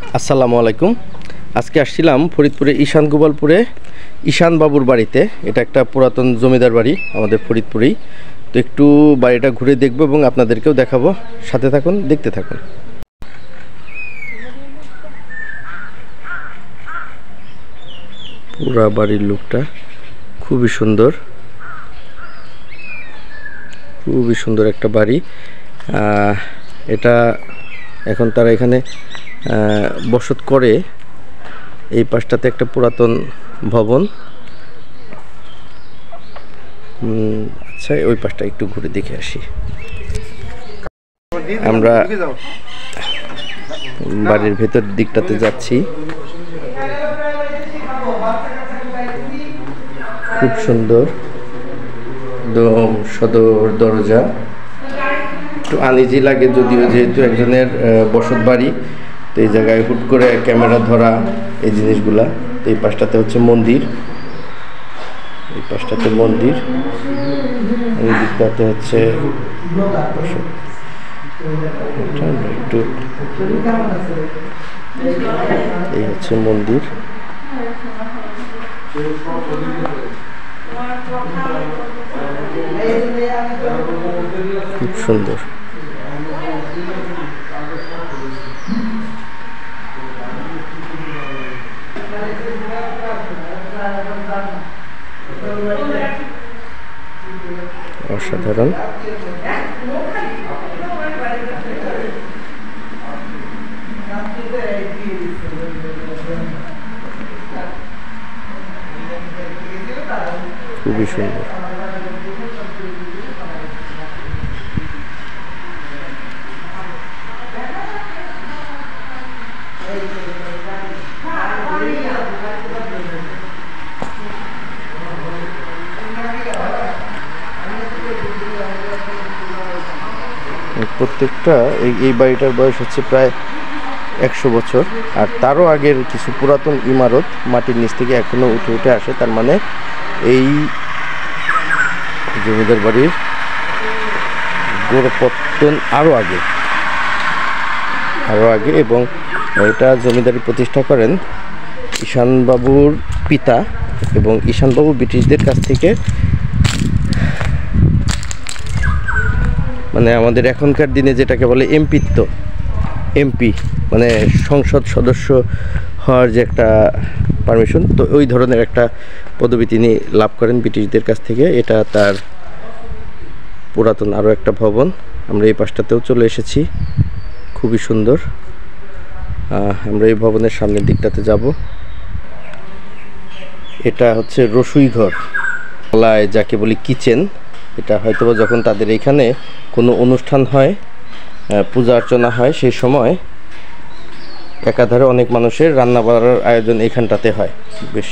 আসসালামু আলাইকুম। আজকে আসছিলাম ফরিদপুরে ঈশান গোপালপুরে ঈশান বাবুর বাড়িতে। এটা একটা পুরাতন জমিদার বাড়ি আমাদের ফরিদপুরেই। তো একটু বাড়িটা ঘুরে দেখব এবং আপনাদেরকেও দেখাবো। সাথে থাকুন, দেখতে থাকুন। পুরা বাড়ির লুকটা খুবই সুন্দর, খুবই সুন্দর একটা বাড়ি। এটা এখন তারা এখানে বসত করে। এই পাশটাতে একটা পুরাতন ভবন। আচ্ছা, ওই পাশটা একটু ঘুরে দেখে আসি। আমরা বাড়ির ভেতর দিকটাতে যাচ্ছি। খুব সুন্দর, একদম সদর দরজা। একটু আনইজি লাগে যদিও, যেহেতু একজনের বসত বাড়ি। তো এই জায়গায় হুট করে ক্যামেরা ধরা, এই জিনিসগুলা। তো এই পাশটাতে হচ্ছে মন্দির, এই পাশটাতে মন্দির, এই দিকটাতে হচ্ছে একটু, এই হচ্ছে মন্দির। খুব সুন্দর। অসাধারণ। খুবই সুন্দর। প্রত্যেকটা এই বাড়িটার বয়স হচ্ছে প্রায় 100 বছর। আর তারও আগের কিছু পুরাতন ইমারত মাটির নিচ থেকে এখনো উঠে উঠে আসে। তার মানে এই জমিদার বাড়ির গোড়পত্তন আরও আগে এবং এটা জমিদারি প্রতিষ্ঠা করেন ঈশানবাবুর পিতা। এবং ঈশানবাবু ব্রিটিশদের কাছ থেকে, মানে আমাদের এখনকার দিনে যেটাকে বলে এমপি, মানে সংসদ সদস্য হওয়ার যে একটা পারমিশন, তো ওই ধরনের একটা পদবি তিনি লাভ করেন ব্রিটিশদের কাছ থেকে। এটা তার পুরাতন আরও একটা ভবন। আমরা এই পাশটাতেও চলে এসেছি। খুবই সুন্দর। আমরা এই ভবনের সামনের দিকটাতে যাব। এটা হচ্ছে রসুই ঘর, বলায় যাকে বলি কিচেন। এটা হয়তোবা যখন তাদের এখানে কোনো অনুষ্ঠান হয়, পূজা অর্চনা হয়, সেই সময় একাধারে অনেক মানুষের রান্না বাড়ার আয়োজন এখানটাতে হয়। বেশ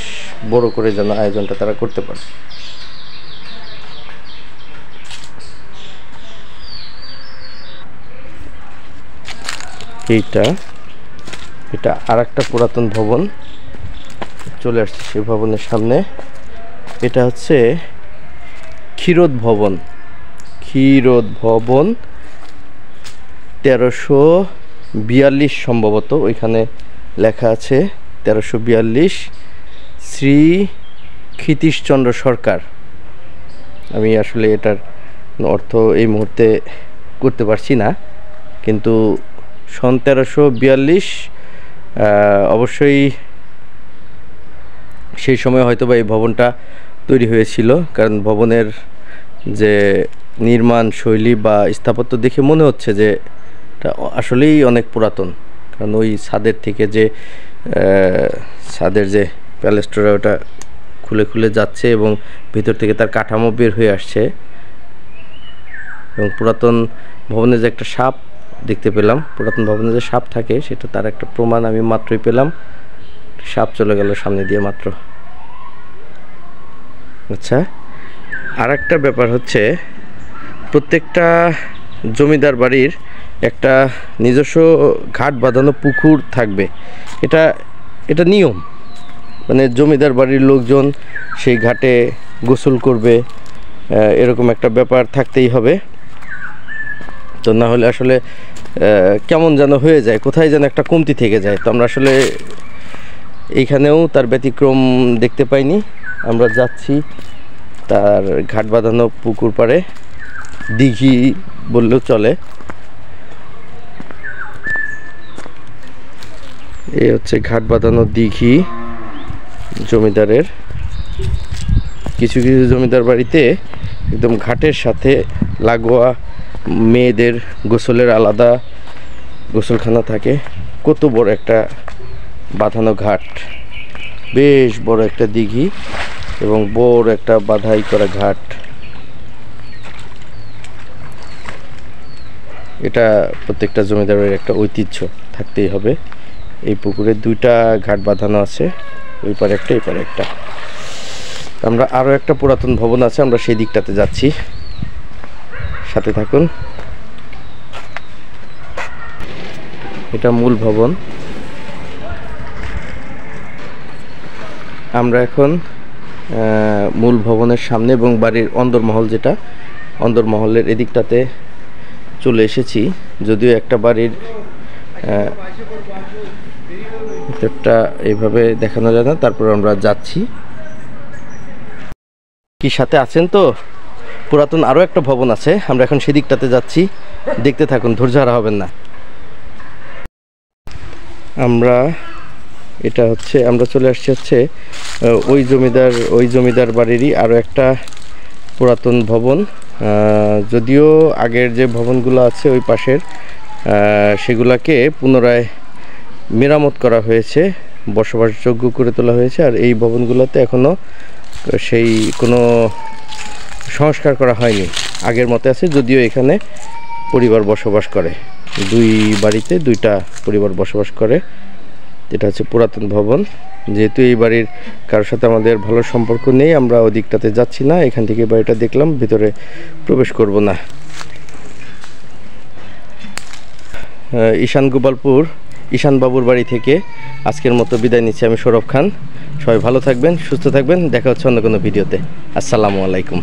বড় করে যেন আয়োজনটা তারা করতে পারে। এটা আর একটা পুরাতন ভবন। চলে আসছে সেই ভবনের সামনে। এটা হচ্ছে ক্ষীরোদ ভবন। 1342 সম্ভবত, ওইখানে লেখা আছে 1342, শ্রী ক্ষিতীশচন্দ্র সরকার। আমি আসলে এটার অর্থ এই মুহূর্তে করতে পারছি না, কিন্তু সন 1342 অবশ্যই সেই সময় হয়তো বা এই ভবনটা তৈরি হয়েছিল। কারণ ভবনের যে নির্মাণ শৈলী বা স্থাপত্য দেখে মনে হচ্ছে যে এটা আসলেই অনেক পুরাতন। কারণ ওই ছাদের থেকে যে ছাদের যে প্যালেস্টোরা, ওটা খুলে খুলে যাচ্ছে এবং ভিতর থেকে তার কাঠামো বের হয়ে আসছে। এবং পুরাতন ভবনে যে একটা সাপ দেখতে পেলাম, পুরাতন ভবনে যে সাপ থাকে সেটা তার একটা প্রমাণ আমি মাত্রই পেলাম। সাপ চলে গেল সামনে দিয়ে মাত্র। আচ্ছা, আর একটা ব্যাপার হচ্ছে, প্রত্যেকটা জমিদার বাড়ির একটা নিজস্ব ঘাট বাঁধানো পুকুর থাকবে। এটা নিয়ম, মানে জমিদার বাড়ির লোকজন সেই ঘাটে গোসল করবে, এরকম একটা ব্যাপার থাকতেই হবে। তো না হলে আসলে কেমন যেন হয়ে যায়, কোথায় যেন একটা কমতি থেকে যায়। তো আমরা আসলে এইখানেও তার ব্যতিক্রম দেখতে পাইনি। আমরা যাচ্ছি তার ঘাট বাঁধানো পুকুর পাড়ে, দিঘি বললেও চলে। এই হচ্ছে ঘাট বাঁধানো দিঘি জমিদারের। কিছু কিছু জমিদার বাড়িতে একদম ঘাটের সাথে লাগোয়া মেয়েদের গোসলের আলাদা গোসলখানা থাকে। কত বড় একটা বাঁধানো ঘাট, বেশ বড় একটা দিঘি এবং বড় একটা বাঁধাই করা ঘাট। এটা প্রত্যেকটা জমিদারের একটা ঐতিহ্য, থাকতেই হবে। এই পুকুরে 2টা ঘাট বাঁধানো আছে, ওই পারে একটা এই পারে একটা। আমরা আরও একটা পুরাতন ভবন আছে, আমরা সেই দিকটাতে যাচ্ছি, সাথে থাকুন। এটা মূল ভবন। আমরা এখন মূল ভবনের সামনে এবং বাড়ির অন্দরমহল, যেটা অন্দরমহলের এদিকটাতে চলে এসেছি। যদিও একটা বাড়ির ভিতরটা এইভাবে দেখানো যায় না, তারপর আমরা যাচ্ছি। কি সাথে আছেন তো? পুরাতন আরও একটা ভবন আছে, আমরা এখন সেদিকটাতে যাচ্ছি, দেখতে থাকুন, ধৈর্য হারা হবেন না। আমরা চলে আসছি হচ্ছে ওই জমিদার বাড়িরই আরও একটা পুরাতন ভবন। যদিও আগের যে ভবনগুলো আছে ওই পাশের, সেগুলাকে পুনরায় মেরামত করা হয়েছে, বসবাসযোগ্য করে তোলা হয়েছে। আর এই ভবনগুলোতে এখনও সেই কোনো সংস্কার করা হয়নি, আগের মতো আছে। যদিও এখানে পরিবার বসবাস করে, 2 বাড়িতে 2টা পরিবার বসবাস করে। যেটা হচ্ছে পুরাতন ভবন। যেহেতু এই বাড়ির কারোর সাথে আমাদের ভালো সম্পর্ক নেই, আমরা ওদিকটাতে যাচ্ছি না। এখান থেকে বাড়িটা দেখলাম, ভিতরে প্রবেশ করব না। ঈশান গোপালপুর ঈশান বাবুর বাড়ি থেকে আজকের মতো বিদায় নিচ্ছি আমি, সৌরভ খান। সবাই ভালো থাকবেন, সুস্থ থাকবেন, দেখা হচ্ছে অন্য কোনো ভিডিওতে। আসসালামু আলাইকুম।